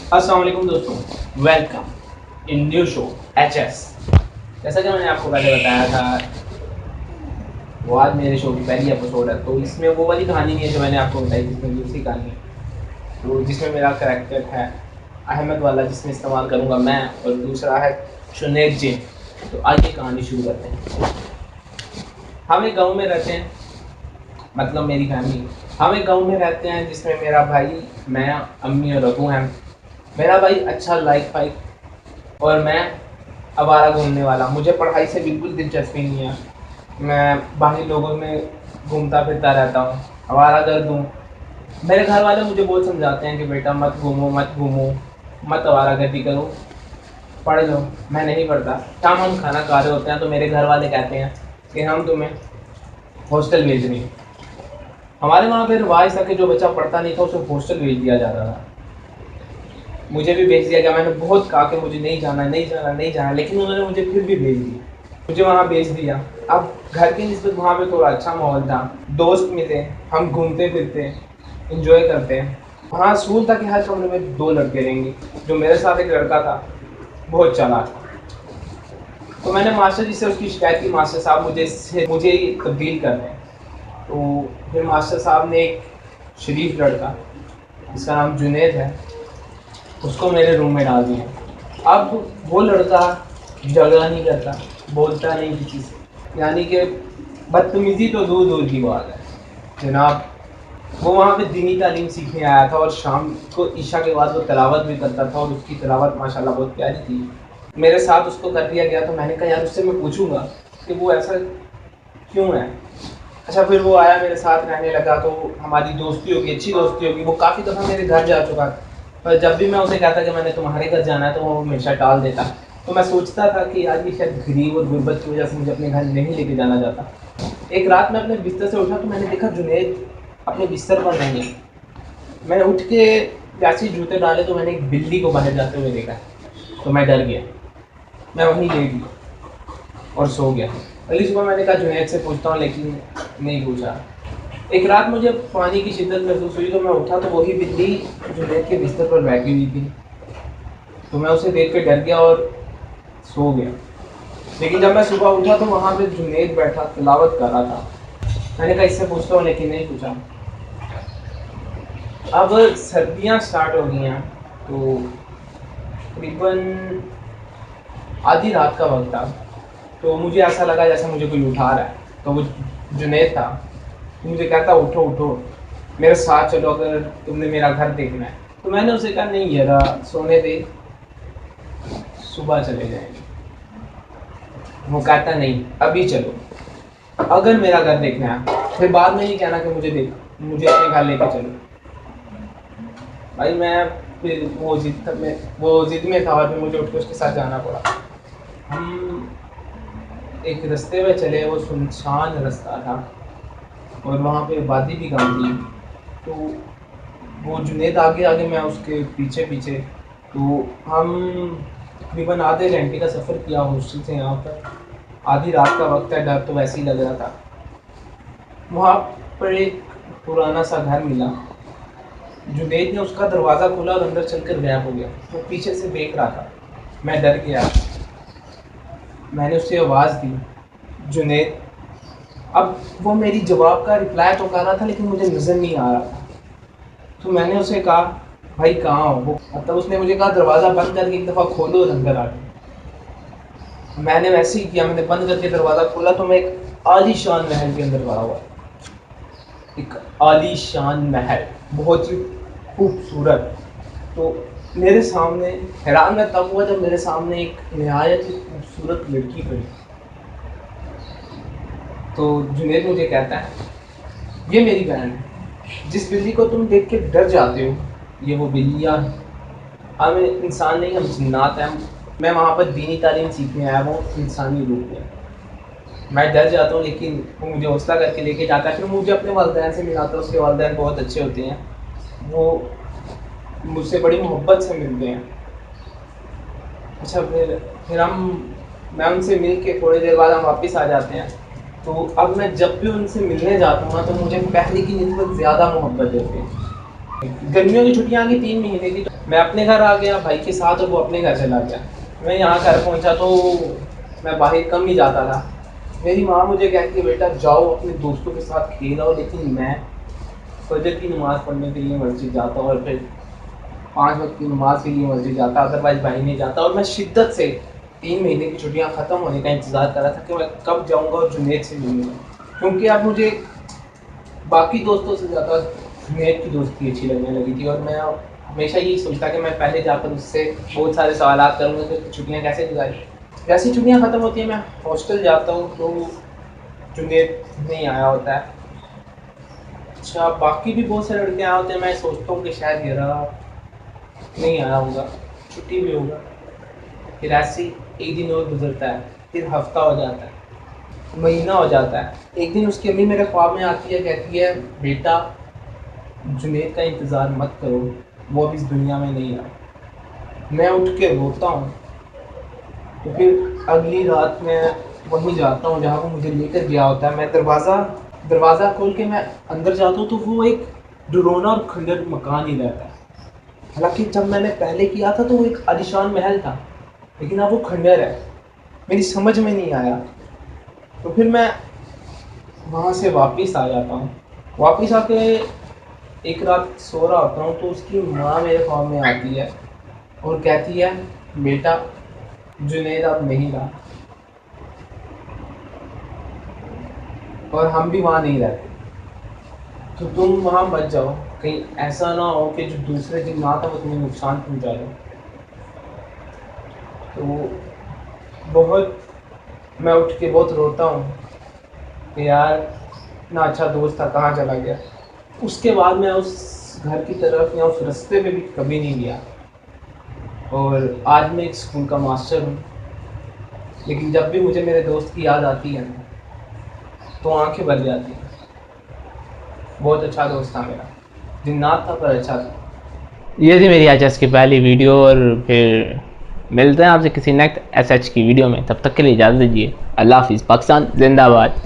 अस्सलाम वालेकुम दोस्तों, welcome in new show HS. जैसा कि मैंने आपको पहले बताया था, वो आज मेरे शो की पहली एपिसोड है। तो इसमें वो वाली कहानी नहीं है जो मैंने आपको बताई, जिसमें दूसरी कहानी है, तो जिसमें मेरा करैक्टर है अहमद वाला, जिसमें इस्तेमाल करूँगा मैं, और दूसरा है शुनेद जी। तो आइए कहानी शुरू करते हैं। हम एक गाँव में रहते हैं, मतलब मेरी फैमिली। हम एक गाँव में रहते हैं जिसमें मेरा भाई, मैं, अम्मी और अबू हैं। मेरा भाई अच्छा लाइक फाइक और मैं आवारा घूमने वाला। मुझे पढ़ाई से बिल्कुल दिलचस्पी नहीं है। मैं बाहरी लोगों में घूमता फिरता रहता हूँ, आवारागर्द हूँ। मेरे घर वाले मुझे बहुत समझाते हैं कि बेटा मत घूमो मत घूमो, मत आवारागर्दी करो, पढ़ लो। मैं नहीं पढ़ता। शाम हम खाना खा रहे होते हैं तो मेरे घर वाले कहते हैं कि हम तुम्हें हॉस्टल भेज रहे हैं। हमारे वहाँ पे रिवाज था कि जो बच्चा पढ़ता नहीं था उसे हॉस्टल भेज दिया जाता था। मुझे भी भेज दिया गया। मैंने बहुत कहा कि मुझे नहीं जाना नहीं जाना नहीं जाना, लेकिन उन्होंने मुझे फिर भी भेज दिया। मुझे वहाँ भेज दिया। अब घर की निस्बत वहाँ पे थोड़ा अच्छा माहौल था, दोस्त मिले, हम घूमते फिरते इंजॉय करते हैं। वहाँ असूल था कि हर कमरे में 2 लड़के रहेंगे। जो मेरे साथ एक लड़का था, बहुत चालाक था। तो मैंने मास्टर जी से उसकी शिकायत की, मास्टर साहब मुझे ही तब्दील कर दें। तो फिर मास्टर साहब ने एक शरीफ लड़का, जिसका नाम जुनैद है, उसको मेरे रूम में डाल दिया। अब वो लड़का झगड़ा नहीं करता, बोलता नहीं किसी से, यानी कि बदतमीज़ी तो दूर दूर की बात है जनाब। वो वहाँ पे दीनी तालीम सीखने आया था और शाम को ईशा के बाद वो तिलावत भी करता था और उसकी तिलावत माशाल्लाह बहुत प्यारी थी। मेरे साथ उसको कर दिया गया तो मैंने कहा यार उससे मैं पूछूंगा कि वो ऐसा क्यों है। अच्छा, फिर वो आया मेरे साथ रहने लगा, तो हमारी दोस्ती होगी, अच्छी दोस्ती होगी। वो काफ़ी दफ़ा मेरे घर जा चुका था, पर जब भी मैं उसे कहता कि मैंने तुम्हारे घर जाना है तो वो हमेशा टाल देता। तो मैं सोचता था कि आज ये शायद गरीब और गुर्बत की वजह से मुझे अपने घर नहीं लेके जाना चाहता। एक रात मैं अपने बिस्तर से उठा तो मैंने देखा जुनैद अपने बिस्तर पर नहीं है। मैंने उठ के जैसे ही जूते डाले तो मैंने एक बिल्ली को बाहर जाते हुए देखा। तो मैं डर गया, मैं वहीं लेट गया और सो गया। अगली सुबह मैंने कहा जुनैद से पूछता हूँ, लेकिन नहीं पूछा। एक रात मुझे पानी की शिद्दत महसूस हुई तो मैं उठा तो वही बिल्ली जुनैद के बिस्तर पर बैठी हुई थी। तो मैं उसे देख कर डर गया और सो गया। लेकिन जब मैं सुबह उठा तो वहाँ पे जुनैद बैठा तिलावत कर रहा था। मैंने कहा इससे पूछता हूँ, लेकिन नहीं पूछा। अब सर्दियाँ स्टार्ट हो गई हैं, तो तकरीबन आधी रात का वक्त था। तो मुझे ऐसा लगा जैसे मुझे कोई उठा रहा है। तो वो जुनैद था, तो मुझे कहता उठो उठो, मेरे साथ चलो, अगर तुमने मेरा घर देखना है। तो मैंने उसे कहा नहीं यार, सोने दे, सुबह चले जाएंगे। वो कहता नहीं, अभी चलो, अगर मेरा घर देखना है। फिर बाद में नहीं कहना कि मुझे अपने घर लेके चलो। भाई मैं फिर वो जिद में था और फिर मुझे उठ के उसके साथ जाना पड़ा। हम एक रास्ते में चले, वो सुनसान रास्ता था और वहाँ पे वादी भी कम थी। तो वो जुनैद आगे आगे, मैं उसके पीछे पीछे। तो हम तकरीबन आधे घंटे का सफ़र किया हॉस्टल से यहाँ पर। आधी रात का वक्त है, डर तो वैसे ही लग रहा था। वहाँ पर एक पुराना सा घर मिला। जुनैद ने उसका दरवाज़ा खोला और अंदर चलकर गायब हो गया। वो पीछे से देख रहा था। मैं डर गया। मैंने उसे आवाज़ दी, जुनैद। अब वो मेरी जवाब का रिप्लाई तो कर रहा था, लेकिन मुझे नज़र नहीं आ रहा था। तो मैंने उसे कहा भाई कहाँ हो वो। मतलब उसने मुझे कहा दरवाज़ा बंद करके एक दफ़ा खोलो और अंदर आ जाओ। मैंने वैसे ही किया, मैंने बंद करके दरवाज़ा खोला तो मैं एक आलीशान महल के अंदर खड़ा हुआ। एक आलीशान महल, बहुत ही खूबसूरत। तो मेरे सामने, हैरान मैं तब हुआ जब मेरे सामने एक नहायत ही खूबसूरत लड़की खड़ी। तो जुनैद मुझे कहता है ये मेरी बहन है, जिस बिल्ली को तुम देख के डर जाते हो, ये वो बिल्लियाँ हैं। हम इंसान नहीं, हम जिन्नात हैं। मैं वहाँ पर दीनी तालीम सीखने आया हूँ इंसानी रूप में। मैं डर जाता हूँ, लेकिन वो मुझे हौसला करके लेके जाता है। फिर मुझे अपने वालिदैन से मिलाता है। उसके वालिदैन बहुत अच्छे होते हैं, वो मुझसे बड़ी मोहब्बत से मिलते हैं। अच्छा, फिर मैं उनसे मिल के थोड़ी देर बाद हम वापस आ जाते हैं। तो अब मैं जब भी उनसे मिलने जाता हूँ ना, तो मुझे पहले की निस्बत ज़्यादा मोहब्बत देते हैं। गर्मियों की छुट्टियां आ गई 3 महीने की, तो मैं अपने घर आ गया भाई के साथ और वो अपने घर चला गया। मैं यहाँ घर पहुँचा तो मैं बाहर कम ही जाता था। मेरी माँ मुझे कहती है बेटा जाओ अपने दोस्तों के साथ खेल आओ, लेकिन मैं फजर की नमाज़ पढ़ने के लिए मस्जिद जाता हूँ और फिर 5 वक्त की नमाज के लिए मस्जिद जाता, अदरवाइज भाई नहीं जाता। और मैं शिद्दत से 3 महीने की छुट्टियाँ ख़त्म होने का इंतज़ार कर रहा था कि मैं कब जाऊँगा और जुनैद से मिलूँगा, क्योंकि अब मुझे बाकी दोस्तों से ज़्यादा जुनैद की दोस्ती अच्छी लगने लगी थी। और मैं हमेशा यही सोचता कि मैं पहले जाकर उससे बहुत सारे सवालात करूँगा कि छुट्टियाँ कैसे गुजारी। जैसी छुट्टियाँ ख़त्म होती हैं मैं हॉस्टल जाता हूँ तो जुनैद नहीं आया होता है। अच्छा, बाकी भी बहुत से लड़के आए होते हैं, मैं सोचता हूँ कि शायद यार नहीं आया होगा, छुट्टी भी होगा। फिर ऐसे ही एक दिन और गुजरता है, फिर हफ्ता हो जाता है, महीना हो जाता है। एक दिन उसकी अम्मी मेरे ख्वाब में आती है, कहती है बेटा जुनैद का इंतज़ार मत करो, वो अब इस दुनिया में नहीं रहा। मैं उठ के रोता हूँ। तो फिर अगली रात मैं वहीं जाता हूँ जहाँ वो मुझे लेकर गया होता है। मैं दरवाज़ा खोल के मैं अंदर जाता हूँ तो वो एक डरोना और खंडर मकान ही रहता है। हालांकि जब मैंने पहले किया था तो वो एक आलीशान महल था, लेकिन अब वो खंडर है। मेरी समझ में नहीं आया। तो फिर मैं वहाँ से वापस आ जाता हूँ। वापस आके एक रात सो रहा होता हूँ तो उसकी माँ मेरे ख्वाब में आती है और कहती है बेटा जुनैद अब नहीं रहा और हम भी वहाँ नहीं रहते, तो तुम वहाँ मत जाओ, कहीं ऐसा ना हो कि जो दूसरे दिन ना था वो तुम्हें नुकसान पहुँचा दे। तो बहुत मैं उठ के बहुत रोता हूँ कि यार इतना अच्छा दोस्त था कहाँ चला गया। उसके बाद मैं उस घर की तरफ या उस रास्ते पे भी कभी नहीं गया। और आज मैं एक स्कूल का मास्टर हूँ, लेकिन जब भी मुझे मेरे दोस्त की याद आती है ना तो आंखें भर जाती हैं। बहुत अच्छा दोस्त था मेरा, जिन्नात था पर अच्छा था। ये थी मेरी एच की पहली वीडियो, और फिर मिलते हैं आपसे किसी नेक्स्ट एस की वीडियो में। तब तक के लिए इजाज़त दीजिए। अल्लाह हाफिज़। पाकिस्तान जिंदाबाद।